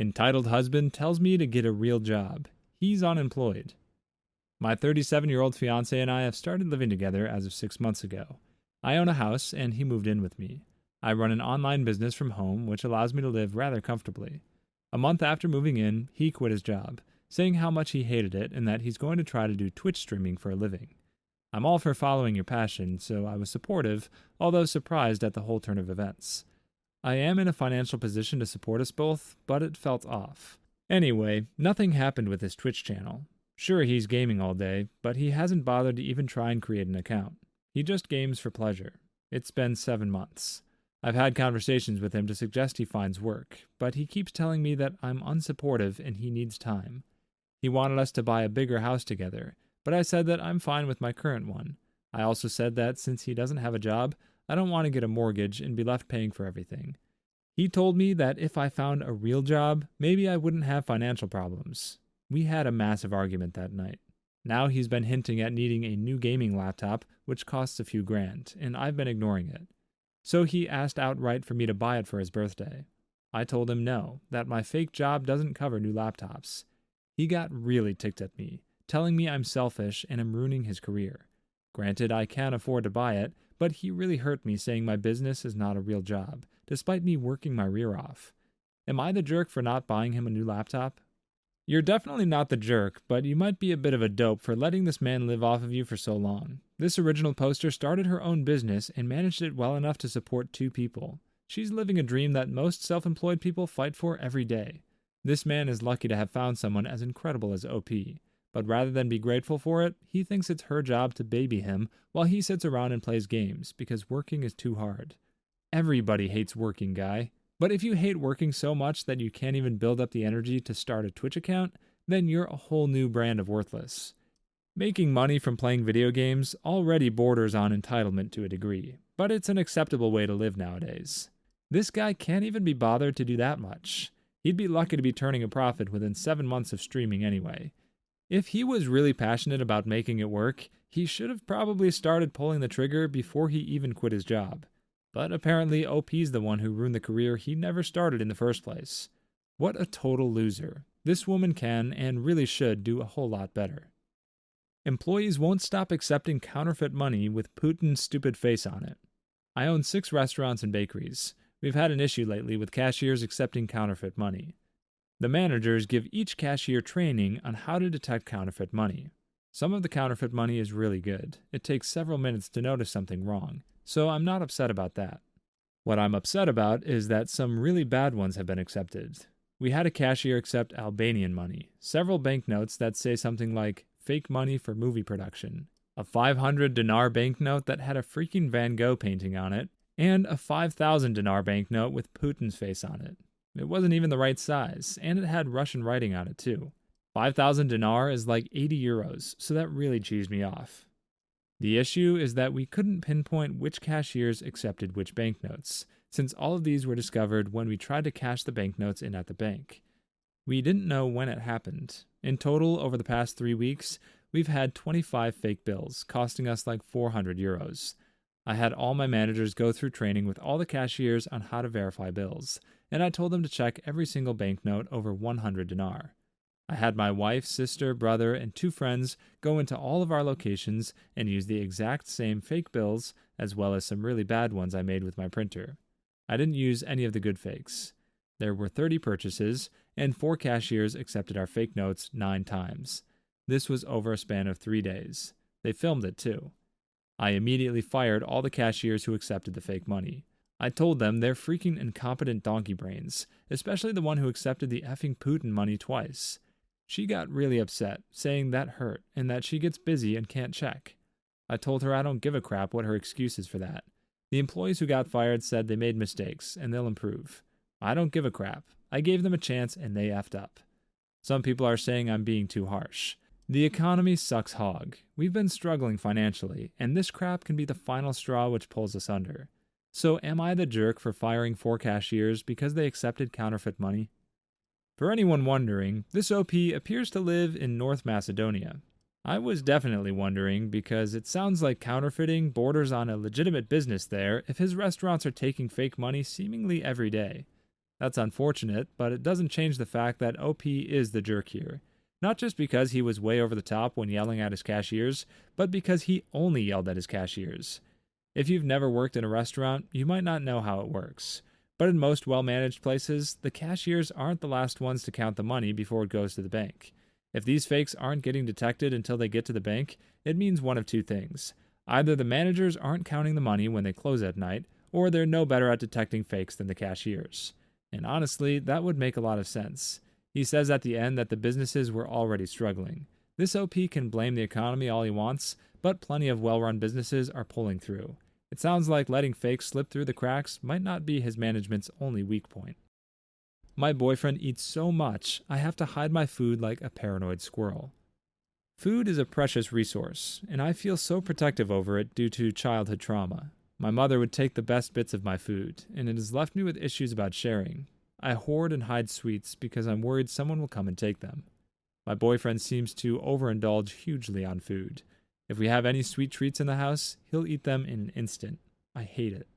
Entitled husband tells me to get a real job. He's unemployed. My 37-year-old fiancé and I have started living together as of 6 months ago. I own a house, and he moved in with me. I run an online business from home, which allows me to live rather comfortably. A month after moving in, he quit his job, saying how much he hated it and that he's going to try to do Twitch streaming for a living. I'm all for following your passion, so I was supportive, although surprised at the whole turn of events. I am in a financial position to support us both, but it felt off. Anyway, nothing happened with his Twitch channel. Sure, he's gaming all day, but he hasn't bothered to even try and create an account. He just games for pleasure. It's been 7 months. I've had conversations with him to suggest he finds work, but he keeps telling me that I'm unsupportive and he needs time. He wanted us to buy a bigger house together, but I said that I'm fine with my current one. I also said that since he doesn't have a job, I don't want to get a mortgage and be left paying for everything. He told me that if I found a real job, maybe I wouldn't have financial problems. We had a massive argument that night. Now he's been hinting at needing a new gaming laptop, which costs a few grand, and I've been ignoring it. So he asked outright for me to buy it for his birthday. I told him no, that my fake job doesn't cover new laptops. He got really ticked at me, telling me I'm selfish and am ruining his career. Granted, I can't afford to buy it, but he really hurt me saying my business is not a real job, despite me working my rear off. Am I the jerk for not buying him a new laptop? You're definitely not the jerk, but you might be a bit of a dope for letting this man live off of you for so long. This original poster started her own business and managed it well enough to support 2 people. She's living a dream that most self-employed people fight for every day. This man is lucky to have found someone as incredible as OP. But rather than be grateful for it, he thinks it's her job to baby him while he sits around and plays games because working is too hard. Everybody hates working, guy. But if you hate working so much that you can't even build up the energy to start a Twitch account, then you're a whole new brand of worthless. Making money from playing video games already borders on entitlement to a degree, but it's an acceptable way to live nowadays. This guy can't even be bothered to do that much. He'd be lucky to be turning a profit within 7 months of streaming anyway. If he was really passionate about making it work, he should have probably started pulling the trigger before he even quit his job. But apparently OP's the one who ruined the career he never started in the first place. What a total loser. This woman can and really should do a whole lot better. Employees won't stop accepting counterfeit money with Putin's stupid face on it. I own 6 restaurants and bakeries. We've had an issue lately with cashiers accepting counterfeit money. The managers give each cashier training on how to detect counterfeit money. Some of the counterfeit money is really good. It takes several minutes to notice something wrong, so I'm not upset about that. What I'm upset about is that some really bad ones have been accepted. We had a cashier accept Albanian money, several banknotes that say something like fake money for movie production, a 500 dinar banknote that had a freaking Van Gogh painting on it, and a 5,000 dinar banknote with Putin's face on it. It wasn't even the right size, and it had Russian writing on it too. 5,000 dinar is like 80 euros, so that really cheesed me off. The issue is that we couldn't pinpoint which cashiers accepted which banknotes, since all of these were discovered when we tried to cash the banknotes in at the bank. We didn't know when it happened. In total, over the past 3 weeks, we've had 25 fake bills, costing us like 400 euros. I had all my managers go through training with all the cashiers on how to verify bills, and I told them to check every single banknote over 100 dinar. I had my wife, sister, brother, and 2 friends go into all of our locations and use the exact same fake bills, as well as some really bad ones I made with my printer. I didn't use any of the good fakes. There were 30 purchases, and 4 cashiers accepted our fake notes 9 times. This was over a span of 3 days. They filmed it too. I immediately fired all the cashiers who accepted the fake money. I told them they're freaking incompetent donkey brains, especially the one who accepted the effing Putin money twice. She got really upset, saying that hurt and that she gets busy and can't check. I told her I don't give a crap what her excuse is for that. The employees who got fired said they made mistakes and they'll improve. I don't give a crap. I gave them a chance and they effed up. Some people are saying I'm being too harsh. The economy sucks hog. We've been struggling financially, and this crap can be the final straw which pulls us under. So am I the jerk for firing 4 cashiers because they accepted counterfeit money? For anyone wondering, this OP appears to live in North Macedonia. I was definitely wondering because it sounds like counterfeiting borders on a legitimate business there if his restaurants are taking fake money seemingly every day. That's unfortunate, but it doesn't change the fact that OP is the jerk here. Not just because he was way over the top when yelling at his cashiers, but because he only yelled at his cashiers. If you've never worked in a restaurant, you might not know how it works. But in most well-managed places, the cashiers aren't the last ones to count the money before it goes to the bank. If these fakes aren't getting detected until they get to the bank, it means one of two things. Either the managers aren't counting the money when they close at night, or they're no better at detecting fakes than the cashiers. And honestly, that would make a lot of sense. He says at the end that the businesses were already struggling. This OP can blame the economy all he wants, but plenty of well-run businesses are pulling through. It sounds like letting fakes slip through the cracks might not be his management's only weak point. My boyfriend eats so much, I have to hide my food like a paranoid squirrel. Food is a precious resource, and I feel so protective over it due to childhood trauma. My mother would take the best bits of my food, and it has left me with issues about sharing. I hoard and hide sweets because I'm worried someone will come and take them. My boyfriend seems to overindulge hugely on food. If we have any sweet treats in the house, he'll eat them in an instant. I hate it.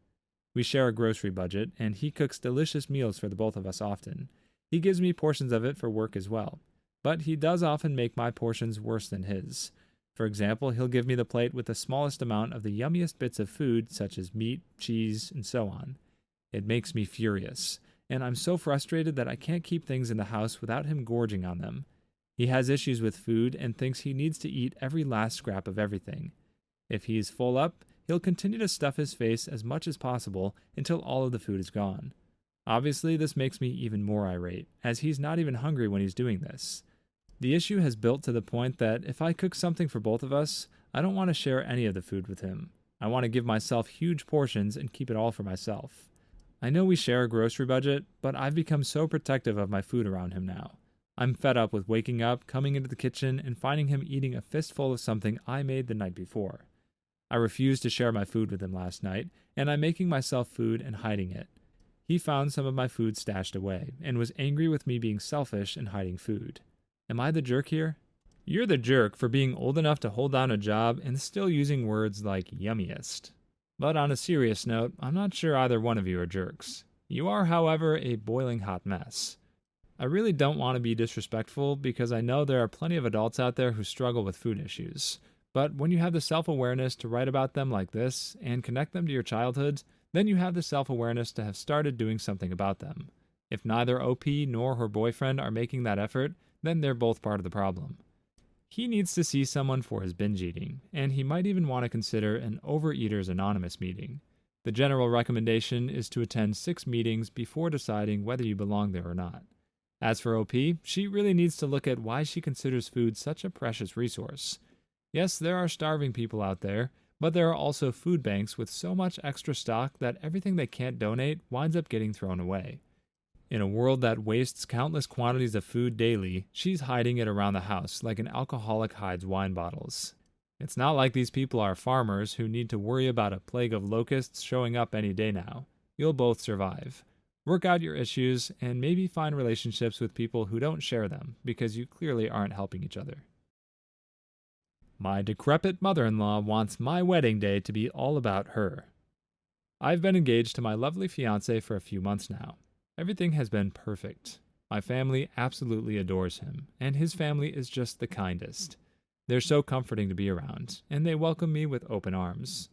We share a grocery budget, and he cooks delicious meals for the both of us often. He gives me portions of it for work as well. But he does often make my portions worse than his. For example, he'll give me the plate with the smallest amount of the yummiest bits of food, such as meat, cheese, and so on. It makes me furious, and I'm so frustrated that I can't keep things in the house without him gorging on them. He has issues with food and thinks he needs to eat every last scrap of everything. If he's full up, he'll continue to stuff his face as much as possible until all of the food is gone. Obviously, this makes me even more irate, as he's not even hungry when he's doing this. The issue has built to the point that if I cook something for both of us, I don't want to share any of the food with him. I want to give myself huge portions and keep it all for myself. I know we share a grocery budget, but I've become so protective of my food around him now. I'm fed up with waking up, coming into the kitchen, and finding him eating a fistful of something I made the night before. I refused to share my food with him last night, and I'm making myself food and hiding it. He found some of my food stashed away, and was angry with me being selfish and hiding food. Am I the jerk here? You're the jerk for being old enough to hold down a job and still using words like yummiest. But on a serious note, I'm not sure either one of you are jerks. You are, however, a boiling hot mess. I really don't want to be disrespectful because I know there are plenty of adults out there who struggle with food issues. But when you have the self-awareness to write about them like this and connect them to your childhood, then you have the self-awareness to have started doing something about them. If neither OP nor her boyfriend are making that effort, then they're both part of the problem. He needs to see someone for his binge eating, and he might even want to consider an Overeaters Anonymous meeting. The general recommendation is to attend 6 meetings before deciding whether you belong there or not. As for OP, she really needs to look at why she considers food such a precious resource. Yes, there are starving people out there, but there are also food banks with so much extra stock that everything they can't donate winds up getting thrown away. In a world that wastes countless quantities of food daily, she's hiding it around the house like an alcoholic hides wine bottles. It's not like these people are farmers who need to worry about a plague of locusts showing up any day now. You'll both survive. Work out your issues and maybe find relationships with people who don't share them because you clearly aren't helping each other. My decrepit mother-in-law wants my wedding day to be all about her. I've been engaged to my lovely fiancé for a few months now. Everything has been perfect. My family absolutely adores him, and his family is just the kindest. They're so comforting to be around, and they welcome me with open arms.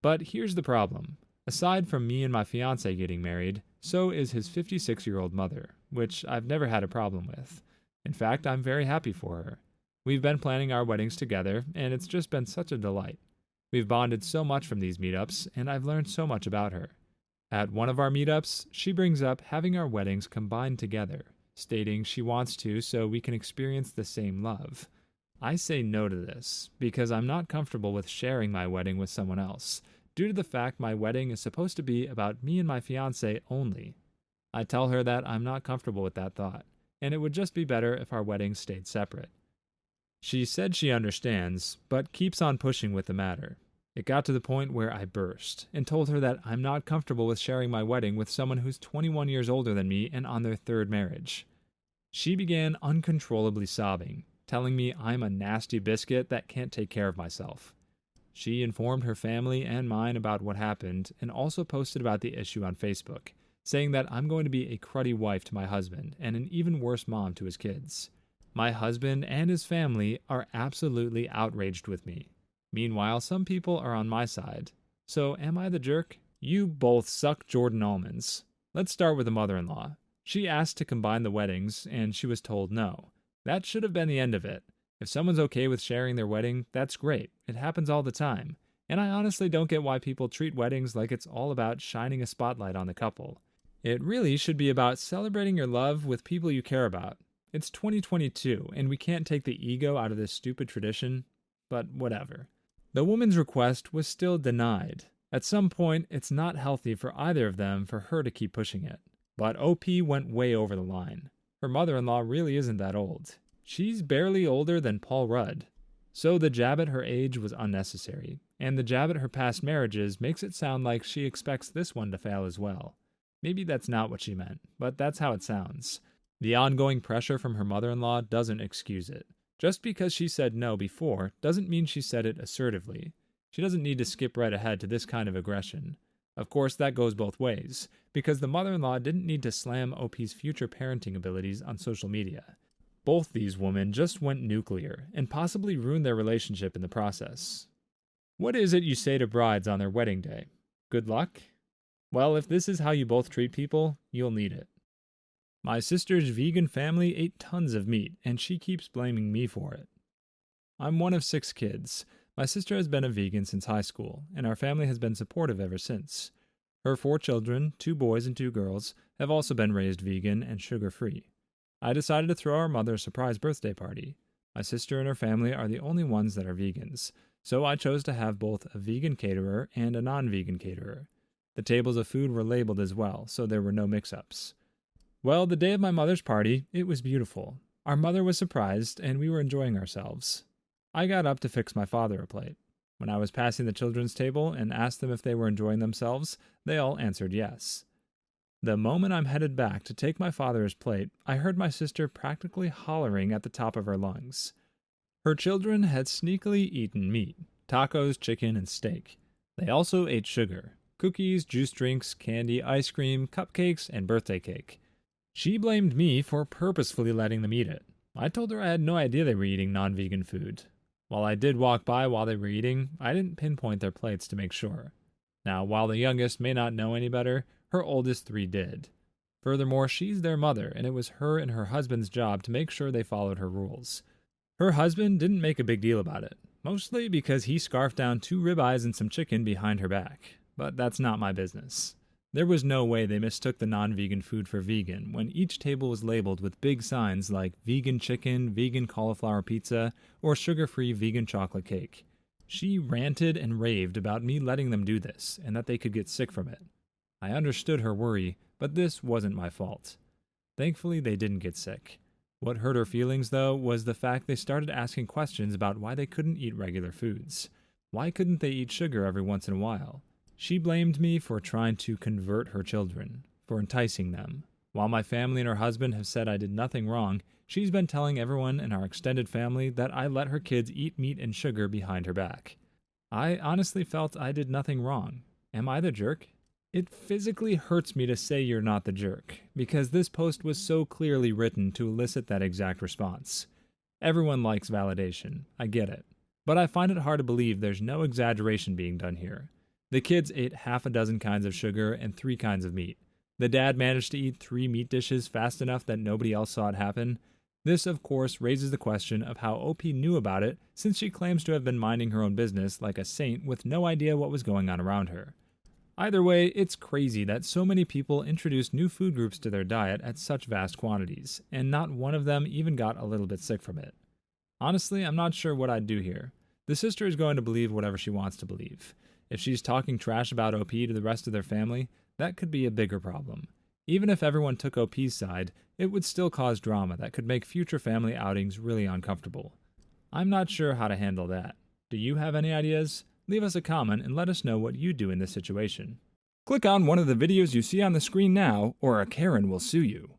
But here's the problem. Aside from me and my fiancé getting married, so is his 56-year-old mother, which I've never had a problem with. In fact, I'm very happy for her. We've been planning our weddings together, and it's just been such a delight. We've bonded so much from these meetups, and I've learned so much about her. At one of our meetups, she brings up having our weddings combined together, stating she wants to so we can experience the same love. I say no to this, because I'm not comfortable with sharing my wedding with someone else, due to the fact my wedding is supposed to be about me and my fiancé only. I tell her that I'm not comfortable with that thought, and it would just be better if our weddings stayed separate. She said she understands, but keeps on pushing with the matter. It got to the point where I burst and told her that I'm not comfortable with sharing my wedding with someone who's 21 years older than me and on their 3rd marriage. She began uncontrollably sobbing, telling me I'm a nasty biscuit that can't take care of myself. She informed her family and mine about what happened and also posted about the issue on Facebook, saying that I'm going to be a cruddy wife to my husband and an even worse mom to his kids. My husband and his family are absolutely outraged with me. Meanwhile, some people are on my side. So am I the jerk? You both suck Jordan almonds. Let's start with the mother-in-law. She asked to combine the weddings, and she was told no. That should have been the end of it. If someone's okay with sharing their wedding, that's great. It happens all the time. And I honestly don't get why people treat weddings like it's all about shining a spotlight on the couple. It really should be about celebrating your love with people you care about. It's 2022, and we can't take the ego out of this stupid tradition, but whatever. The woman's request was still denied. At some point, it's not healthy for either of them for her to keep pushing it. But OP went way over the line. Her mother-in-law really isn't that old. She's barely older than Paul Rudd. So the jab at her age was unnecessary, and the jab at her past marriages makes it sound like she expects this one to fail as well. Maybe that's not what she meant, but that's how it sounds. The ongoing pressure from her mother-in-law doesn't excuse it. Just because she said no before doesn't mean she said it assertively. She doesn't need to skip right ahead to this kind of aggression. Of course, that goes both ways, because the mother-in-law didn't need to slam OP's future parenting abilities on social media. Both these women just went nuclear and possibly ruined their relationship in the process. What is it you say to brides on their wedding day? Good luck? Well, if this is how you both treat people, you'll need it. My sister's vegan family ate tons of meat, and she keeps blaming me for it. I'm one of 6 kids. My sister has been a vegan since high school, and our family has been supportive ever since. Her 4 children, 2 boys and 2 girls, have also been raised vegan and sugar-free. I decided to throw our mother a surprise birthday party. My sister and her family are the only ones that are vegans, so I chose to have both a vegan caterer and a non-vegan caterer. The tables of food were labeled as well, so there were no mix-ups. Well, the day of my mother's party, it was beautiful. Our mother was surprised, and we were enjoying ourselves. I got up to fix my father a plate. When I was passing the children's table and asked them if they were enjoying themselves, they all answered yes. The moment I'm headed back to take my father his plate, I heard my sister practically hollering at the top of her lungs. Her children had sneakily eaten meat, tacos, chicken, and steak. They also ate sugar, cookies, juice drinks, candy, ice cream, cupcakes, and birthday cake. She blamed me for purposefully letting them eat it. I told her I had no idea they were eating non-vegan food. While I did walk by while they were eating, I didn't pinpoint their plates to make sure. Now, while the youngest may not know any better, her oldest 3 did. Furthermore, she's their mother, and it was her and her husband's job to make sure they followed her rules. Her husband didn't make a big deal about it, mostly because he scarfed down 2 ribeyes and some chicken behind her back. But that's not my business. There was no way they mistook the non-vegan food for vegan when each table was labeled with big signs like vegan chicken, vegan cauliflower pizza, or sugar-free vegan chocolate cake. She ranted and raved about me letting them do this and that they could get sick from it. I understood her worry, but this wasn't my fault. Thankfully, they didn't get sick. What hurt her feelings, though, was the fact they started asking questions about why they couldn't eat regular foods. Why couldn't they eat sugar every once in a while? She blamed me for trying to convert her children, for enticing them. While my family and her husband have said I did nothing wrong, she's been telling everyone in our extended family that I let her kids eat meat and sugar behind her back. I honestly felt I did nothing wrong. Am I the jerk? It physically hurts me to say you're not the jerk, because this post was so clearly written to elicit that exact response. Everyone likes validation, I get it. But I find it hard to believe there's no exaggeration being done here. The kids ate half a dozen kinds of sugar and 3 kinds of meat. The dad managed to eat 3 meat dishes fast enough that nobody else saw it happen. This, of course, raises the question of how OP knew about it, since she claims to have been minding her own business like a saint with no idea what was going on around her. Either way, it's crazy that so many people introduced new food groups to their diet at such vast quantities, and not one of them even got a little bit sick from it. Honestly, I'm not sure what I'd do here. The sister is going to believe whatever she wants to believe. If she's talking trash about OP to the rest of their family, that could be a bigger problem. Even if everyone took OP's side, it would still cause drama that could make future family outings really uncomfortable. I'm not sure how to handle that. Do you have any ideas? Leave us a comment and let us know what you do in this situation. Click on one of the videos you see on the screen now, or a Karen will sue you.